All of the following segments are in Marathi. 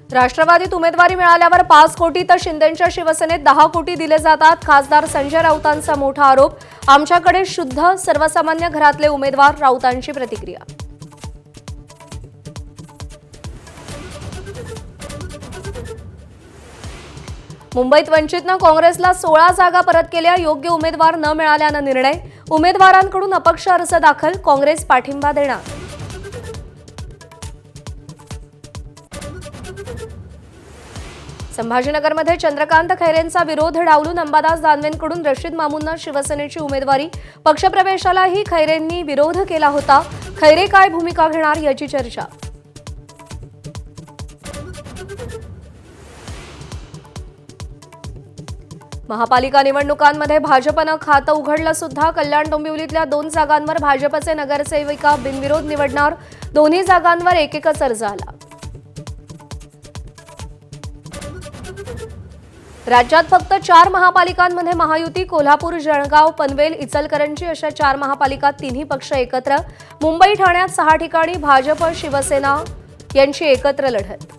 राष्ट्रवादीत उमेदवारी मिळाल्यावर 5 कोटी तर शिंदेंच्या शिवसेनेत 10 कोटी दिले जातात। खासदार संजय राऊतांचा मोठा आरोप। आमच्याकडे शुद्ध सर्वसामान्य घरातले उमेदवार, राऊतांची प्रतिक्रिया। मुंबईत वंचितनं काँग्रेसला 16 जागा परत केल्या। योग्य उमेदवार न मिळाल्यानं निर्णय। उमेदवारांकडून अपक्ष अर्ज दाखल, काँग्रेस पाठिंबा देणार। संभाजीनगरमध्ये चंद्रकांत खैरेंचा विरोध डावलून अंबादास दानवेंकडून रशीद मामूंना शिवसेनेची उमेदवारी। पक्षप्रवेशालाही खैरेंनी विरोध केला होता। खैरे काय भूमिका घेणार याची चर्चा। महापालिका निवडणुकांमध्ये भाजपनं खातं उघडलं सुद्धा। कल्याण डोंबिवलीतल्या 2 जागांवर भाजपचे नगरसेविका बिनविरोध निवडणार। दोन्ही जागांवर एकच अर्ज आला। राज्यात फक्त 4 महापालिकांमध्ये महायुती। कोल्हापूर, जळगाव, पनवेल, इचलकरंजी अशा 4 महापालिका तिन्ही पक्ष एकत्र। मुंबई, ठाण्यात 6 ठिकाणी भाजप शिवसेना यांची एकत्र लढत।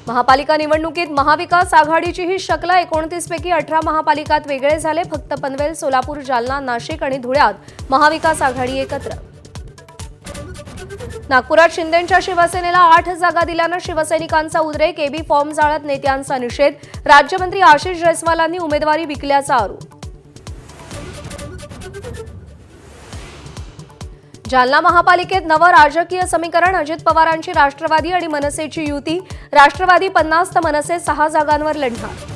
महापालिका निवडणुकीत महाविकास आघाडीची ही शक्ल 29 पैकी 18 महापालिकात वेगळे झाले। फक्त पनवेल, सोलापूर, जालना, नाशिक आणि धुळ्यात महाविकास आघाडी एकत्र। नागपुरात शिंदेंच्या शिवसेनेला 8 जागा दिल्यानं शिवसैनिकांचा उद्रेक। एबी फॉर्म जाळत नेत्यांचा निषेध। राज्यमंत्री आशिष जयस्वालांनी उमेदवारी विकल्याचा आरोप। जालना महापालिकेत नवं राजकीय समीकरण। अजित पवारांची राष्ट्रवादी आणि मनसेची युती। राष्ट्रवादी 50 तर मनसे 6 जागांवर लढणार।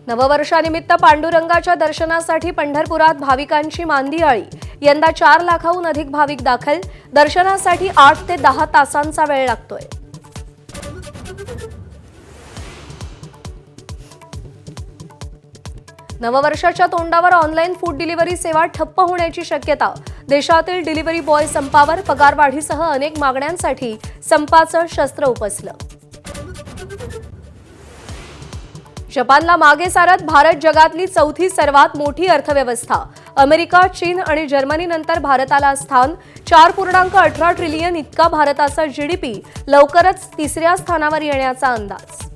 नववर्षानिमित्त पांडुरंगाच्या दर्शनासाठी पंढरपुरात भाविकांची मांदियाळी। यंदा 4 लाखाहून अधिक भाविक दाखल। दर्शनासाठी 8 ते 10 तासांचा वेळ लागतोय। नववर्षाच्या तोंडावर ऑनलाईन फूड डिलिव्हरी सेवा ठप्प होण्याची शक्यता। देशातील डिलिव्हरी बॉय संपावर। पगारवाढीसह अनेक मागण्यांसाठी संपाचं शस्त्र उपसलं। जपानला मागे सारत भारत जगातली 4थी सर्वात मोठी अर्थव्यवस्था। अमेरिका, चीन आणि जर्मनीनंतर भारताला स्थान। 4.18 ट्रिलियन इतका भारताचा जीडीपी लवकरच 3ऱ्या स्थानावर येण्याचा अंदाज।